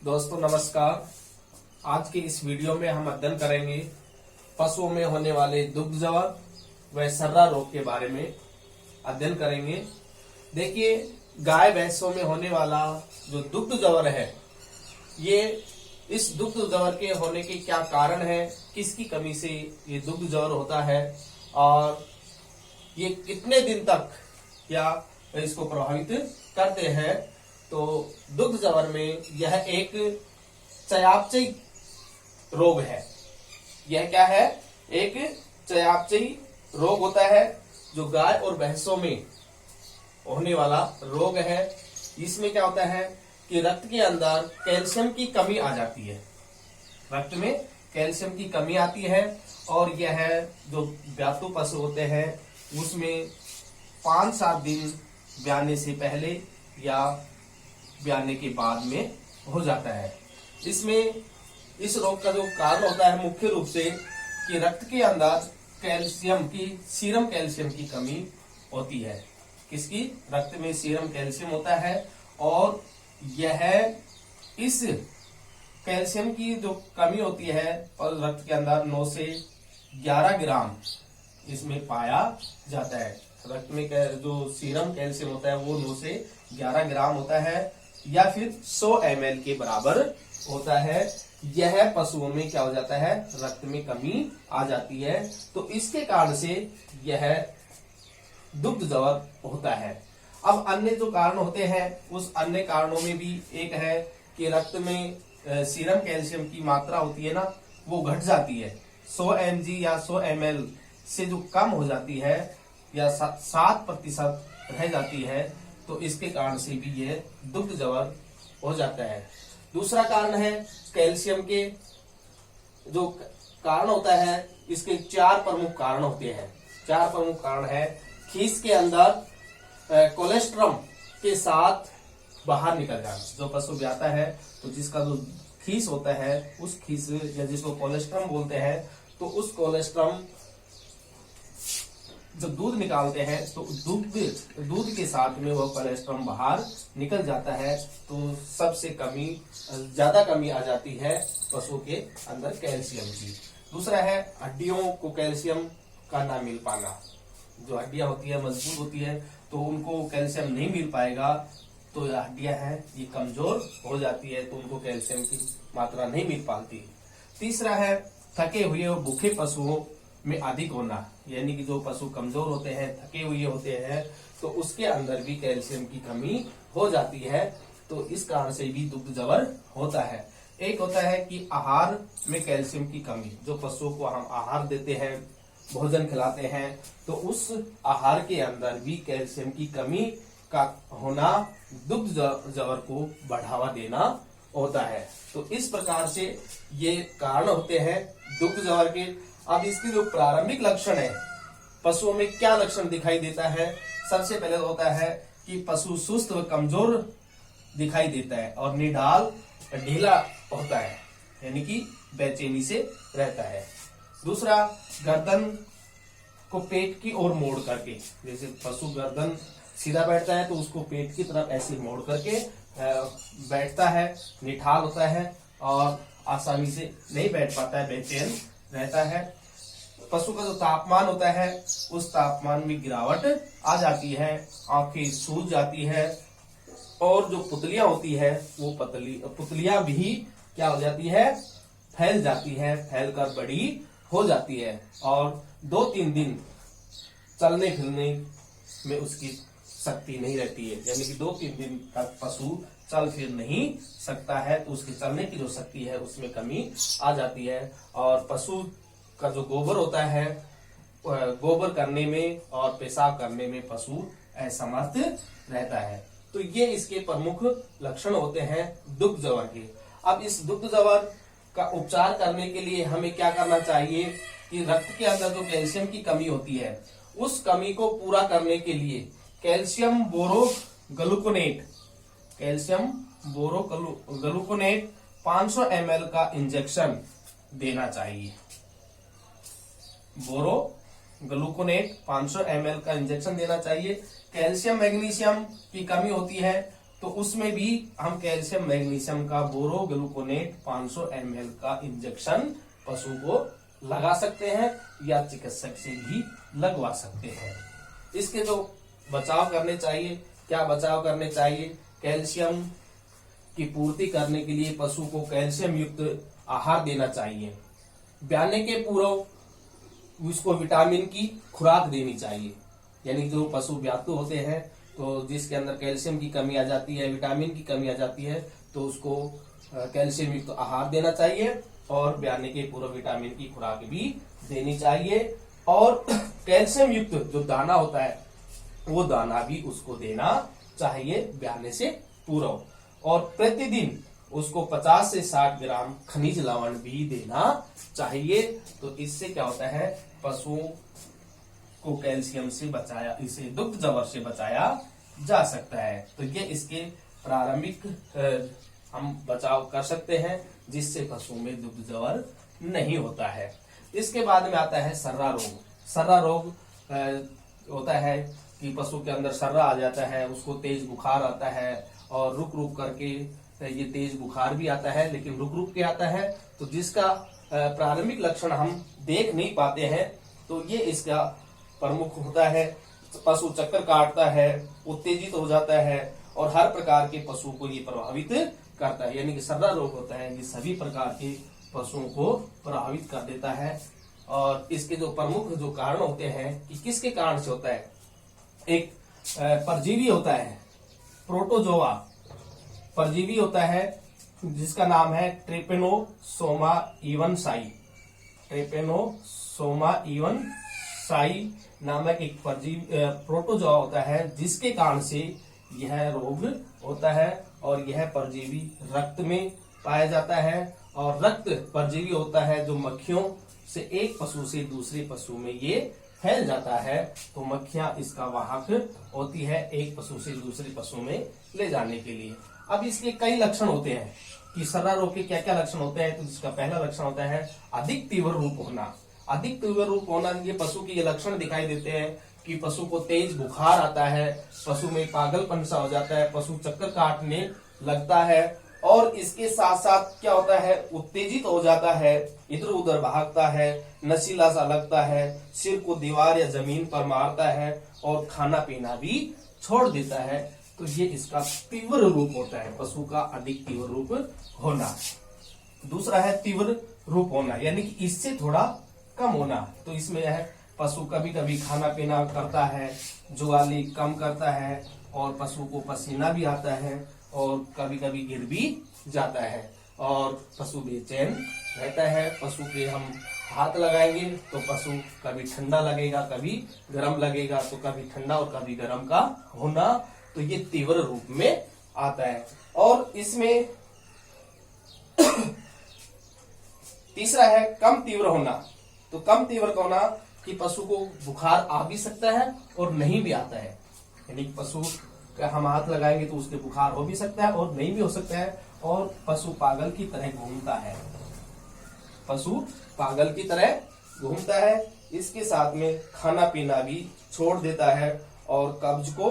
दोस्तों नमस्कार। आज के इस वीडियो में हम अध्ययन करेंगे पशुओं में होने वाले दुग्ध जवर व सर्रा रोग के बारे में अध्ययन करेंगे। देखिए, गाय भैंसों में होने वाला जो दुग्ध जवर है, ये इस दुग्ध जवर के होने के क्या कारण है, किसकी कमी से ये दुग्ध जवर होता है और ये कितने दिन तक या इसको प्रभावित करते हैं। तो दुग्ध जवर में यह एक चयापचयी रोग है। यह क्या है? एक चयापचयी रोग होता है जो गाय और भैंसों में होने वाला रोग है। इसमें क्या होता है कि रक्त के अंदर कैल्शियम की कमी आ जाती है। रक्त में कैल्शियम की कमी आती है और यह जो ब्यातु पशु होते हैं उसमें 5-7 दिन ब्याने से पहले या ब्याने के बाद में हो जाता है। इसमें इस रोग का जो कारण होता है मुख्य रूप से कि रक्त के अंदर कैल्शियम की, सीरम कैल्शियम की कमी होती है। किसकी? रक्त में सीरम कैल्शियम होता है और यह इस कैल्शियम की जो कमी होती है और रक्त के अंदर 9 से 11 ग्राम इसमें पाया जाता है। रक्त में जो सीरम कैल्शियम होता है वो 9 से 11 ग्राम होता है या फिर 100 ml के बराबर होता है। यह पशुओं में क्या हो जाता है? रक्त में कमी आ जाती है। तो इसके कारण से यह दुग्ध जवर होता है। अब अन्य जो कारण होते हैं उस अन्य कारणों में भी एक है कि रक्त में सीरम कैल्शियम की मात्रा होती है ना, वो घट जाती है। 100 mg या 100 ml से जो कम हो जाती है या 7% रह जाती है, तो इसके कारण से भी यह दुग्ध जवर हो जाता है। दूसरा कारण है कैल्शियम के जो कारण होता है, इसके 4 प्रमुख कारण होते हैं। 4 प्रमुख कारण है। खीस के अंदर कोलेस्ट्रम के साथ बाहर निकल जाना। जो पशु ब्याता है तो जिसका जो खीस होता है उस खीस या जिसको कोलेस्ट्रम बोलते हैं, तो उस कोलेस्ट्रम जब दूध निकालते हैं तो दूध के साथ में वह कोलेस्ट्रम बाहर निकल जाता है, तो सबसे ज्यादा कमी आ जाती है पशु के अंदर कैल्शियम की। दूसरा है हड्डियों को कैल्शियम का ना मिल पाना। जो हड्डियां होती है मजबूत होती है तो उनको कैल्शियम नहीं मिल पाएगा, तो हड्डियां हैं ये कमजोर हो जाती है, तो उनको कैल्शियम की मात्रा नहीं मिल पाती। तीसरा है थके हुए और भूखे पशुओं में अधिक होना, यानी कि जो पशु कमजोर होते हैं, थके हुए होते हैं, तो उसके अंदर भी कैल्शियम की कमी हो जाती है। तो इस कारण से भी दुग्ध जवर होता है। एक होता है कि आहार में कैल्शियम की कमी। जो पशुओं को हम आहार देते हैं, भोजन खिलाते हैं, तो उस आहार के अंदर भी कैल्शियम की कमी का होना दुग्ध जवर को बढ़ावा देना होता है। तो इस प्रकार से ये कारण होते हैं दुग्ध जवर के। अब इसके जो प्रारंभिक लक्षण है, पशुओं में क्या लक्षण दिखाई देता है? सबसे पहले होता है कि पशु सुस्त व कमजोर दिखाई देता है और निढाल ढीला होता है, यानी कि बेचैनी से रहता है। दूसरा, गर्दन को पेट की ओर मोड़ करके, जैसे पशु गर्दन सीधा बैठता है तो उसको पेट की तरफ ऐसे मोड़ करके बैठता है, निठाल होता है और आसानी से नहीं बैठ पाता है, बेचैन रहता है। पशु का जो तापमान होता है उस तापमान में गिरावट आ जाती है, आंखें सूज जाती है और जो पुतलियां होती है वो पुतलियां भी क्या हो जाती है? फैल जाती है, फैलकर बड़ी हो जाती है और 2-3 दिन चलने फिरने में उसकी शक्ति नहीं रहती है, यानी कि 2-3 दिन तक पशु चल फिर नहीं सकता है, तो उसके चलने की जो शक्ति है उसमें कमी आ जाती है। और पशु का जो गोबर होता है, गोबर करने में और पेशाब करने में पशु असमर्थ रहता है। तो ये इसके प्रमुख लक्षण होते हैं दुग्ध जवर के। अब इस दुग्ध जवर का उपचार करने के लिए हमें क्या करना चाहिए कि रक्त के अंदर जो कैल्शियम की कमी होती है उस कमी को पूरा करने के लिए कैल्शियम बोरोग्लूकोनेट 500 ml का इंजेक्शन देना चाहिए। बोरोग्लूकोनेट 500 ml का इंजेक्शन देना चाहिए। कैल्शियम मैग्नीशियम की कमी होती है तो उसमें भी हम कैल्शियम मैग्नीशियम का बोरोग्लूकोनेट 500 ml का इंजेक्शन पशु को लगा सकते हैं या चिकित्सक से भी लगवा सकते हैं। इसके जो बचाव करने चाहिए, क्या बचाव करने चाहिए? कैल्शियम की पूर्ति करने के लिए पशु को कैल्शियम युक्त आहार देना चाहिए। ब्याने के पूर्व उसको विटामिन की खुराक देनी चाहिए, यानी जो पशु ब्यातु होते हैं तो जिसके अंदर कैल्शियम की कमी आ जाती है, विटामिन की कमी आ जाती है, तो उसको कैल्शियम युक्त आहार देना चाहिए और ब्याने के पूर्व विटामिन की खुराक भी देनी चाहिए। और कैल्शियम युक्त जो दाना होता है वो दाना भी उसको देना चाहिए ब्याने से पूर्व। और प्रतिदिन उसको 50 से 60 ग्राम खनिज लवण भी देना चाहिए। तो इससे क्या होता है, पशुओं को कैल्शियम से बचाया, इसे दुग्ध जवर से बचाया जा सकता है। तो ये इसके प्रारंभिक हम बचाव कर सकते हैं जिससे पशु में दुग्ध जवर नहीं होता है। इसके बाद में आता है सर्रा रोग। सर्रा रोग होता है कि पशु के अंदर सर्रा आ जाता है, उसको तेज बुखार आता है और रुक रुक करके ये तेज बुखार भी आता है, लेकिन रुक रुक के आता है। तो जिसका प्रारंभिक लक्षण हम देख नहीं पाते हैं, तो ये इसका प्रमुख होता है। पशु चक्कर काटता है, उत्तेजित हो जाता है और हर प्रकार के पशु को ये प्रभावित करता है। यानी कि सर्रा रोग होता है, ये सभी प्रकार के पशुओं को प्रभावित कर देता है। और इसके जो प्रमुख जो कारण होते हैं कि किसके कारण से होता है, एक परजीवी होता है, प्रोटोजोआ परजीवी होता है जिसका नाम है ट्रिपेनोसोमा इवनसाई। ट्रिपेनोसोमा इवनसाई नामक एक परजीवी प्रोटोजोआ होता है जिसके कारण से यह रोग होता है। और यह परजीवी रक्त में पाया जाता है और रक्त परजीवी होता है जो मक्खियों से एक पशु से दूसरे पशु में ये फैल जाता है। तो मक्खियां इसका वाहक होती है एक पशु से दूसरे पशु में ले जाने के लिए। अब इसके कई लक्षण होते हैं कि सर्रा रोग के क्या क्या लक्षण होते हैं। तो इसका पहला लक्षण होता है अधिक तीव्र रूप होना। अधिक तीव्र रूप होना, ये पशु के ये लक्षण दिखाई देते हैं कि पशु को तेज बुखार आता है, पशु में पागलपन सा हो जाता है, पशु चक्कर काटने लगता है और इसके साथ साथ क्या होता है, उत्तेजित हो जाता है, इधर उधर भागता है, नशीला सा लगता है, सिर को दीवार या जमीन पर मारता है और खाना पीना भी छोड़ देता है। तो ये इसका तीव्र रूप होता है, पशु का अधिक तीव्र रूप होना। दूसरा है तीव्र रूप होना, यानी कि इससे थोड़ा कम होना। तो इसमें है पशु कभी कभी खाना पीना करता है, जुगाली कम करता है और पशु को पसीना भी आता है और कभी कभी गिर भी जाता है और पशु बेचैन रहता है। पशु के हम हाथ लगाएंगे तो पशु कभी ठंडा लगेगा, कभी गर्म लगेगा, तो कभी ठंडा और कभी गर्म का होना। तो ये तीव्र रूप में आता है। और इसमें तीसरा है कम तीव्र होना। तो कम तीव्र का होना कि पशु को बुखार आ भी सकता है और नहीं भी आता है, यानी पशु का हम हाथ लगाएंगे तो उसके बुखार हो भी सकता है और नहीं भी हो सकता है। और पशु पागल की तरह घूमता है, पशु पागल की तरह घूमता है। इसके साथ में खाना पीना भी छोड़ देता है और कब्ज को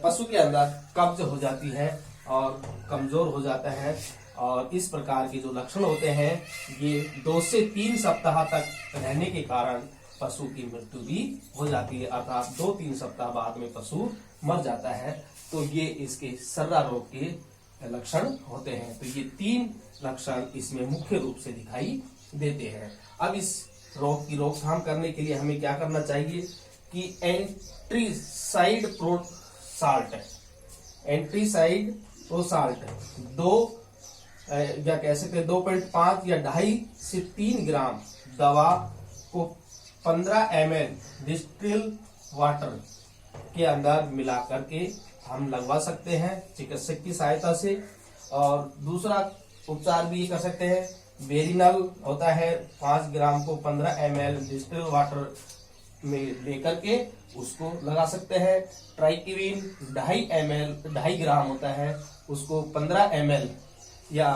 पशु के अंदर कब्ज हो जाती है और कमजोर हो जाता है। और इस प्रकार के जो लक्षण होते हैं ये 2 से 3 सप्ताह तक रहने के कारण पशु की मृत्यु भी हो जाती है, अर्थात 2-3 सप्ताह बाद में पशु मर जाता है। तो ये इसके सर्रा रोग के लक्षण होते हैं। तो ये 3 लक्षण इसमें मुख्य रूप से दिखाई देते हैं। अब इस रोग की रोकथाम करने के लिए हमें क्या करना चाहिए कि एंट्रीसाइड प्रोसाल्ट, एंट्रीसाइड प्रोसाल्ट 2 या कह सकते हैं 2.5 या 2.5 से 3 ग्राम दवा को 15 ml डिस्टिल वाटर के अंदर मिला करके हम लगवा सकते हैं चिकित्सक की सहायता से। और दूसरा उपचार भी कर सकते हैं, वेरिनल होता है 5 ग्राम को 15 ml डिस्टिल वाटर में लेकर के उसको लगा सकते हैं। ट्राइकिविन 2.5 ग्राम होता है, उसको 15 ml या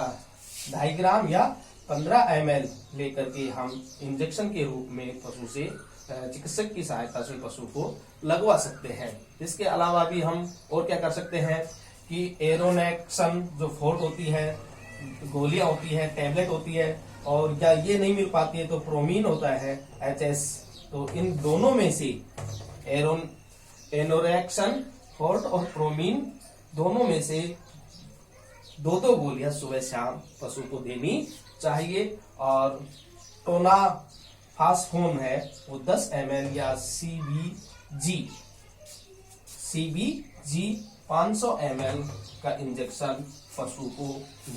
2.5 ग्राम या 15 ml लेकर के हम इंजेक्शन के रूप में पशु से चिकित्सक की सहायता से पशु को लगवा सकते हैं। इसके अलावा भी हम और क्या कर सकते हैं कि एरोनेक्सन जो फोर्ट होती है, गोलियां होती है, टैबलेट होती है, और या ये नहीं मिल पाती है तो प्रोमीन होता है HS। तो इन दोनों में से एनोरेक्सन फोर्ट और प्रोमीन दोनों में से दो गोलियां सुबह शाम पशु को देनी चाहिए। और टोनाफास्फोन है वो 10 ml या CBG 500 ml का इंजेक्शन पशु को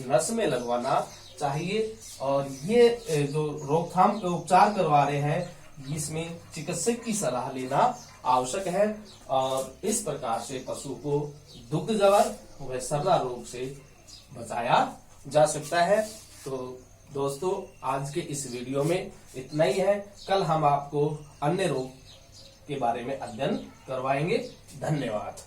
नस में लगवाना चाहिए। और ये जो रोकथाम के उपचार करवा रहे हैं इसमें चिकित्सक की सलाह लेना आवश्यक है। और इस प्रकार से पशु को दुग्ध जवर व सर्रा रोग से बचाया जा सकता है। तो दोस्तों आज के इस वीडियो में इतना ही है। कल हम आपको अन्य रोग के बारे में अध्ययन करवाएंगे। धन्यवाद।